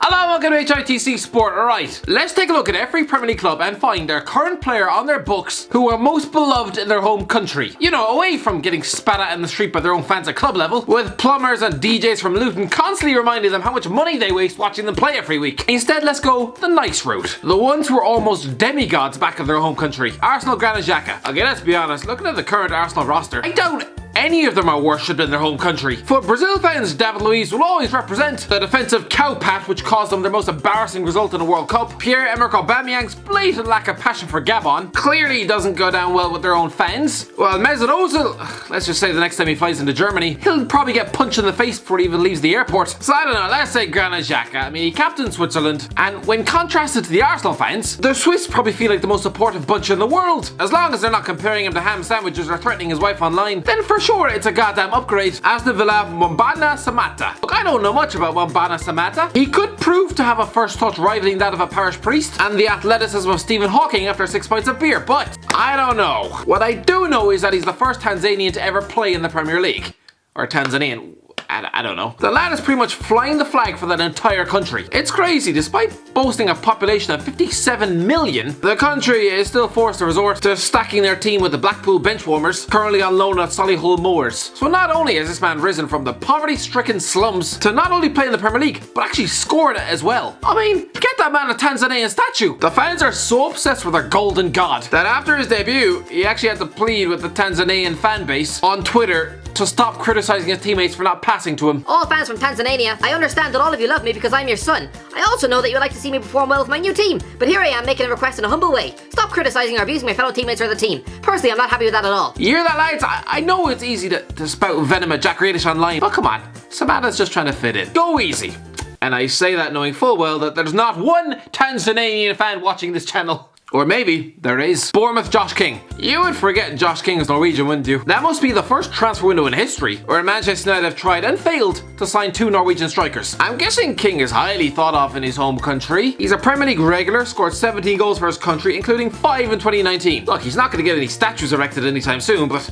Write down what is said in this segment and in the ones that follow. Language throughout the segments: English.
Hello, welcome to HITC Sport. Alright, let's take a look at every Premier League club and find their current player on their books who are most beloved in their home country. You know, away from getting spat at in the street by their own fans at club level, with plumbers and DJs from Luton constantly reminding them how much money they waste watching them play every week. Instead, let's go the nice route. The ones who are almost demigods back of their home country. Arsenal Granit Xhaka. Okay, let's be honest, looking at the current Arsenal roster, I doubt any of them are worshipped in their home country. For Brazil fans, David Luiz will always represent the defensive cowpat which caused them their most embarrassing result in the World Cup. Pierre-Emerick Aubameyang's blatant lack of passion for Gabon clearly doesn't go down well with their own fans. Well, Mesut Ozil, let's just say the next time he flies into Germany, he'll probably get punched in the face before he even leaves the airport. So I don't know, let's say Granit Xhaka. I mean, he captained Switzerland, and when contrasted to the Arsenal fans, the Swiss probably feel like the most supportive bunch in the world. As long as they're not comparing him to ham sandwiches or threatening his wife online, then for sure it's a goddamn upgrade. Aston Villa Mbwana Samatta. Look, I don't know much about Mbwana Samatta. He could prove to have a first touch rivaling that of a parish priest and the athleticism of Stephen Hawking after 6 pints of beer, but I don't know. What I do know is that he's the first Tanzanian to ever play in the Premier League. Or Tanzanian. I don't know. The lad is pretty much flying the flag for that entire country. It's crazy. Despite boasting a population of 57 million, the country is still forced to resort to stacking their team with the Blackpool benchwarmers currently on loan at Solihull Moors. So not only has this man risen from the poverty-stricken slums to not only play in the Premier League, but actually scored it as well. I mean, get that man a Tanzanian statue. The fans are so obsessed with their golden god that after his debut, he actually had to plead with the Tanzanian fan base on Twitter to stop criticizing his teammates for not passing to him. All fans from Tanzania, I understand that all of you love me because I'm your son. I also know that you would like to see me perform well with my new team, but here I am making a request in a humble way. Stop criticizing or abusing my fellow teammates or the team. Personally, I'm not happy with that at all. You hear that, lads? I know it's easy to spout venom at Jack Grealish online, but come on, Samatta's just trying to fit in. Go easy. And I say that knowing full well that there's not one Tanzanian fan watching this channel. Or maybe there is. Bournemouth Josh King. You would forget Josh King is Norwegian, wouldn't you? That must be the first transfer window in history where Manchester United have tried and failed to sign 2 Norwegian strikers. I'm guessing King is highly thought of in his home country. He's a Premier League regular, scored 17 goals for his country, including 5 in 2019. Look, he's not going to get any statues erected anytime soon, but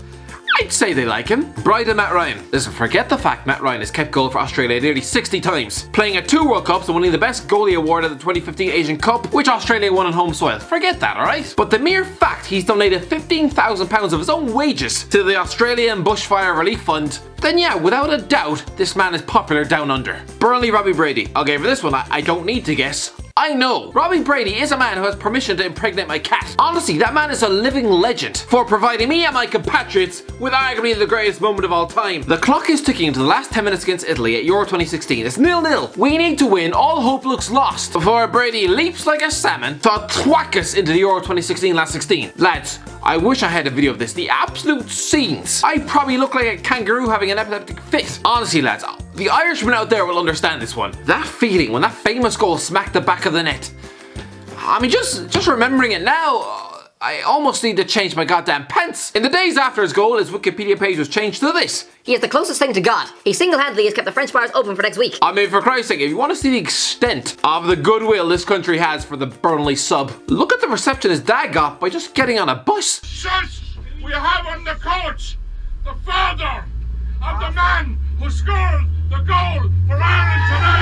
I'd say they like him. Brighton Matt Ryan. Listen, forget the fact Matt Ryan has kept goal for Australia nearly 60 times, playing at 2 World Cups and winning the best goalie award at the 2015 Asian Cup, which Australia won on home soil. Forget that, alright? But the mere fact he's donated £15,000 of his own wages to the Australian Bushfire Relief Fund, then yeah, without a doubt, this man is popular down under. Burnley Robbie Brady. Okay, for this one, I don't need to guess. I know. Robbie Brady is a man who has permission to impregnate my cat. Honestly, that man is a living legend for providing me and my compatriots with arguably the greatest moment of all time. The clock is ticking into the last 10 minutes against Italy at Euro 2016. It's 0-0. We need to win. All hope looks lost before Brady leaps like a salmon to thwack us into the Euro 2016 last 16. Lads, I wish I had a video of this. The absolute scenes. I probably look like a kangaroo having an epileptic fit. Honestly, lads, the Irishmen out there will understand this one. That feeling when that famous goal smacked the back of the net. I mean, just remembering it now, I almost need to change my goddamn pants. In the days after his goal, his Wikipedia page was changed to this. He is the closest thing to God. He single-handedly has kept the French bars open for next week. I mean, for Christ's sake, if you want to see the extent of the goodwill this country has for the Burnley sub, look at the reception his dad got by just getting on a bus. Shush! We have on the coach the father of the man who scored the goal for Ireland tonight.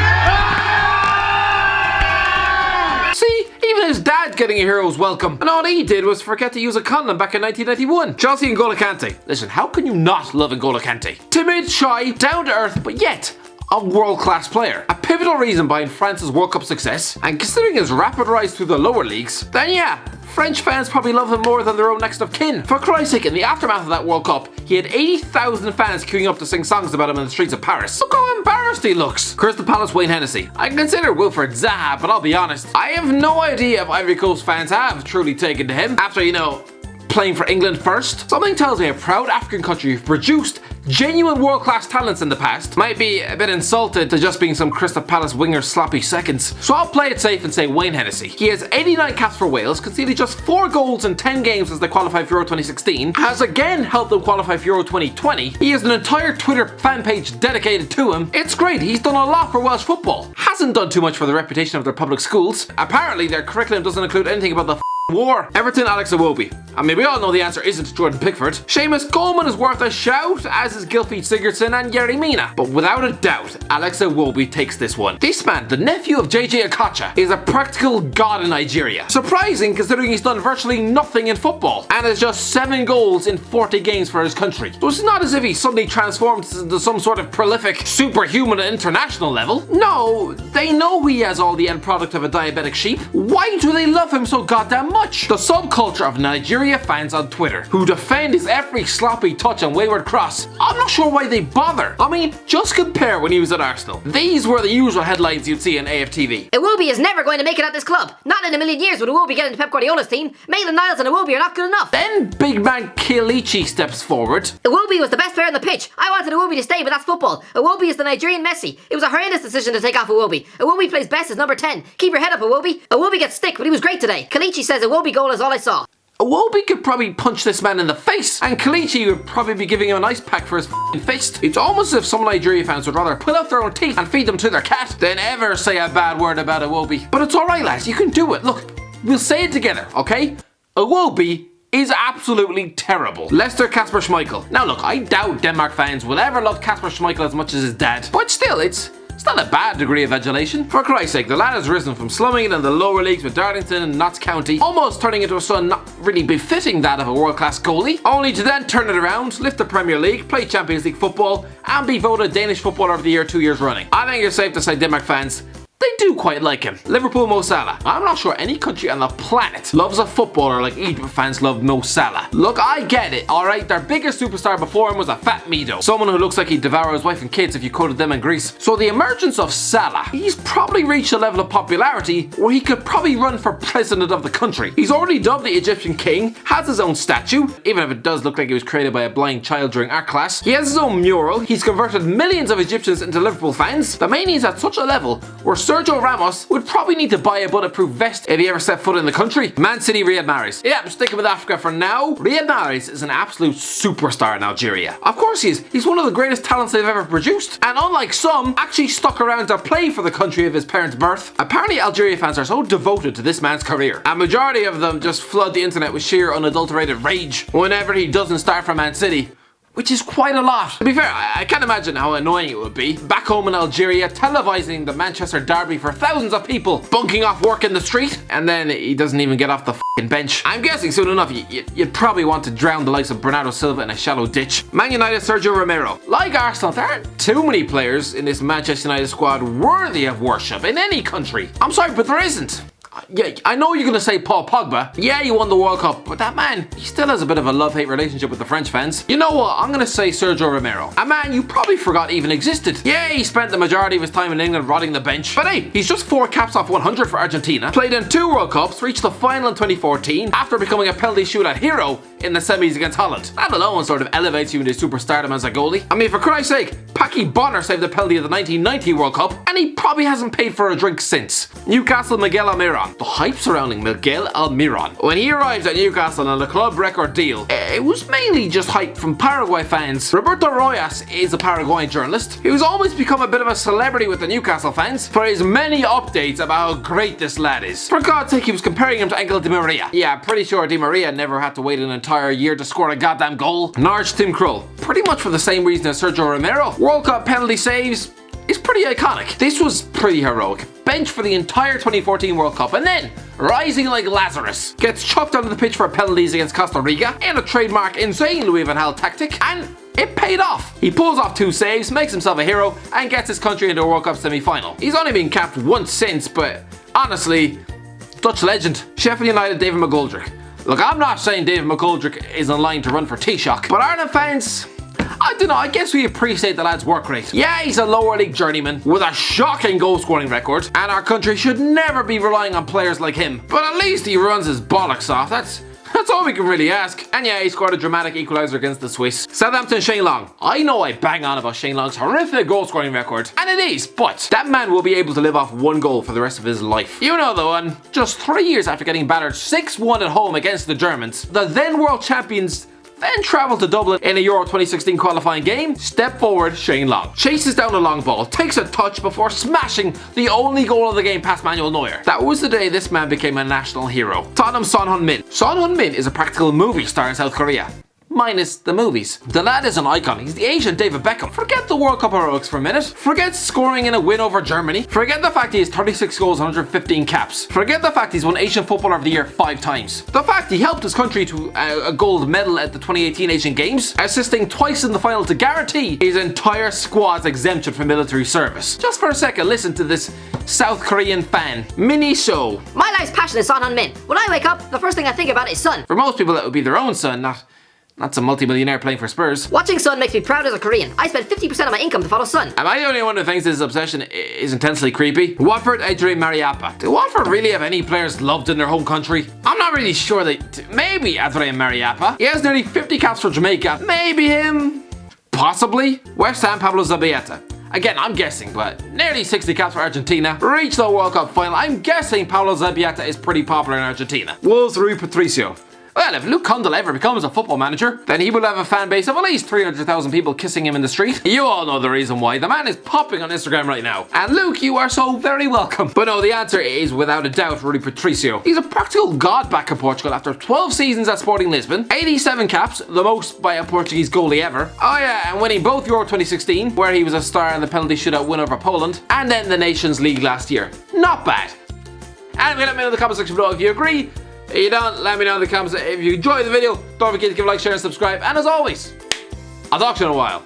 See, even his dad getting a hero's welcome. And all he did was forget to use a condom back in 1991. Chelsea and N'Golo Kante. Listen, how can you not love N'Golo Kante? Timid, shy, down to earth, but yet a world-class player. A pivotal reason behind France's World Cup success, and considering his rapid rise through the lower leagues, then yeah, French fans probably love him more than their own next of kin. For Christ's sake, in the aftermath of that World Cup, he had 80,000 fans queuing up to sing songs about him in the streets of Paris. Look how embarrassed he looks. Crystal Palace Wayne Hennessy. I consider Wilfred Zaha, but I'll be honest, I have no idea if Ivory Coast fans have truly taken to him after, playing for England first. Something tells me a proud African country who've produced genuine world-class talents in the past might be a bit insulted to just being some Crystal Palace winger's sloppy seconds. So I'll play it safe and say Wayne Hennessy. He has 89 caps for Wales, conceded just 4 goals in 10 games as they qualified for Euro 2016, has again helped them qualify for Euro 2020. He has an entire Twitter fan page dedicated to him. It's great, he's done a lot for Welsh football. Hasn't done too much for the reputation of their public schools. Apparently their curriculum doesn't include anything about the war. Everton, Alex Iwobi. I mean, we all know the answer isn't Jordan Pickford. Seamus Coleman is worth a shout, as is Gylfi Sigurdsson and Yerry Mina. But without a doubt, Alex Iwobi takes this one. This man, the nephew of JJ Okocha, is a practical god in Nigeria. Surprising considering he's done virtually nothing in football and has just 7 goals in 40 games for his country. So it's not as if he suddenly transformed into some sort of prolific superhuman at international level. No, they know he has all the end product of a diabetic sheep. Why do they love him so goddamn much? The subculture of Nigeria fans on Twitter who defend his every sloppy touch and wayward cross. I'm not sure why they bother. I mean, just compare when he was at Arsenal. These were the usual headlines you'd see in AFTV. Iwobi is never going to make it at this club. Not in a million years would Iwobi get into Pep Guardiola's team. Maitland-Niles and Iwobi are not good enough. Then big man Kelechi steps forward. Iwobi was the best player on the pitch. I wanted Iwobi to stay, but that's football. Iwobi is the Nigerian Messi. It was a horrendous decision to take off Iwobi. Iwobi plays best as number 10. Keep your head up, Iwobi. Iwobi gets stick, but he was great today. Kelechi says Iwobi goal is all I saw. Iwobi could probably punch this man in the face, and Kelechi would probably be giving him an ice pack for his fist. It's almost as if some Nigeria fans would rather pull out their own teeth and feed them to their cat than ever say a bad word about Iwobi. But it's alright, lads, you can do it. Look, we'll say it together, okay? Iwobi is absolutely terrible. Leicester, Kasper Schmeichel. Now look, I doubt Denmark fans will ever love Kasper Schmeichel as much as his dad, but still, it's not a bad degree of adulation. For Christ's sake, the lad has risen from slumming it in the lower leagues with Darlington and Notts County, almost turning into a son not really befitting that of a world-class goalie, only to then turn it around, lift the Premier League, play Champions League football, and be voted Danish Footballer of the Year 2 years running. I think it's safe to say Denmark fans, they do quite like him. Liverpool, Mo Salah. I'm not sure any country on the planet loves a footballer like Egypt fans love Mo Salah. Look, I get it, alright? Their biggest superstar before him was a fat Mido. Someone who looks like he'd devour his wife and kids if you quoted them in Greece. So the emergence of Salah, he's probably reached a level of popularity where he could probably run for president of the country. He's already dubbed the Egyptian king, has his own statue, even if it does look like it was created by a blind child during art class. He has his own mural, he's converted millions of Egyptians into Liverpool fans. The mania is at such a level where Sergio Ramos would probably need to buy a bulletproof vest if he ever set foot in the country. Man City, Riyad Mahrez. Yeah, I'm sticking with Africa for now. Riyad Mahrez is an absolute superstar in Algeria. Of course he is. He's one of the greatest talents they've ever produced. And unlike some, actually stuck around to play for the country of his parents' birth. Apparently Algeria fans are so devoted to this man's career. A majority of them just flood the internet with sheer unadulterated rage whenever he doesn't start for Man City, which is quite a lot. To be fair, I can't imagine how annoying it would be. Back home in Algeria, televising the Manchester derby for thousands of people, bunking off work in the street, and then he doesn't even get off the f***ing bench. I'm guessing soon enough you'd probably want to drown the likes of Bernardo Silva in a shallow ditch. Man United, Sergio Romero. Like Arsenal, there aren't too many players in this Manchester United squad worthy of worship in any country. I'm sorry, but there isn't. Yeah, I know you're gonna say Paul Pogba. Yeah, he won the World Cup, but that man, he still has a bit of a love-hate relationship with the French fans. You know what? I'm gonna say Sergio Romero. A man you probably forgot even existed. Yeah, he spent the majority of his time in England rotting the bench. But hey, he's just 4 caps off 100 for Argentina, played in 2 World Cups, reached the final in 2014, after becoming a penalty shootout hero in the semis against Holland. That alone sort of elevates you into superstardom as a goalie. I mean, for Christ's sake, Paki Bonner saved the penalty of the 1990 World Cup, and he probably hasn't paid for a drink since. Newcastle, Miguel Almiron. The hype surrounding Miguel Almiron. When he arrived at Newcastle on a club record deal, it was mainly just hype from Paraguay fans. Roberto Royas is a Paraguayan journalist who's almost become a bit of a celebrity with the Newcastle fans for his many updates about how great this lad is. For God's sake, he was comparing him to Angel Di Maria. Yeah, pretty sure Di Maria never had to wait an entire year to score a goddamn goal. Narge Tim Krul. Pretty much for the same reason as Sergio Romero. World Cup penalty saves is pretty iconic. This was pretty heroic. Bench for the entire 2014 World Cup and then, rising like Lazarus, gets chucked onto the pitch for penalties against Costa Rica in a trademark insane Louis van Gaal tactic, and it paid off. He pulls off 2 saves, makes himself a hero, and gets his country into a World Cup semi-final. He's only been capped once since, but honestly, Dutch legend. Sheffield United, David McGoldrick. Look, I'm not saying David McGoldrick is in line to run for Taoiseach, but Ireland fans, I don't know, I guess we appreciate the lad's work rate. Yeah, he's a lower league journeyman with a shocking goal scoring record, and our country should never be relying on players like him. But at least he runs his bollocks off, that's all we can really ask. And yeah, he scored a dramatic equaliser against the Swiss. Southampton, Shane Long. I know I bang on about Shane Long's horrific goal scoring record, and it is, but that man will be able to live off 1 goal for the rest of his life. You know the one. Just 3 years after getting battered 6-1 at home against the Germans, the then world champions then travelled to Dublin in a Euro 2016 qualifying game. Step forward, Shane Long chases down a long ball, takes a touch before smashing the only goal of the game past Manuel Neuer. That was the day this man became a national hero. Tottenham's Son Heung-min. Son Heung-min is a practical movie star in South Korea. Minus the movies. The lad is an icon. He's the Asian David Beckham. Forget the World Cup heroics for a minute. Forget scoring in a win over Germany. Forget the fact he has 36 goals and 115 caps. Forget the fact he's won Asian Footballer of the Year 5 times. The fact he helped his country to a gold medal at the 2018 Asian Games, assisting twice in the final to guarantee his entire squad's exemption from military service. Just for a second, listen to this South Korean fan. Mini show. My life's passion is Son Heung-min. When I wake up, the first thing I think about is Son. For most people, that would be their own son, not some multi-millionaire playing for Spurs. Watching Son makes me proud as a Korean. I spend 50% of my income to follow Son. Am I the only one who thinks this obsession is intensely creepy? Watford, Adrian Mariappa. Do Watford really have any players loved in their home country? I'm not really sure. Maybe Adrian Mariappa. He has nearly 50 caps for Jamaica. Maybe him. Possibly. West Ham, Pablo Zabieta. Again, I'm guessing, but nearly 60 caps for Argentina. Reached the World Cup final. I'm guessing Pablo Zabieta is pretty popular in Argentina. Wolves, Rui Patricio. Well, if Luke Cundle ever becomes a football manager, then he will have a fan base of at least 300,000 people kissing him in the street. You all know the reason why. The man is popping on Instagram right now. And Luke, you are so very welcome. But no, the answer is without a doubt Rui Patricio. He's a practical god back in Portugal after 12 seasons at Sporting Lisbon, 87 caps, the most by a Portuguese goalie ever. Oh yeah, and winning both Euro 2016, where he was a star in the penalty shootout win over Poland, and then the Nations League last year. Not bad. And let me know in the comment section below if you agree. If you don't, let me know in the comments. If you enjoyed the video, don't forget to give a like, share, and subscribe. And as always, I'll talk to you in a while.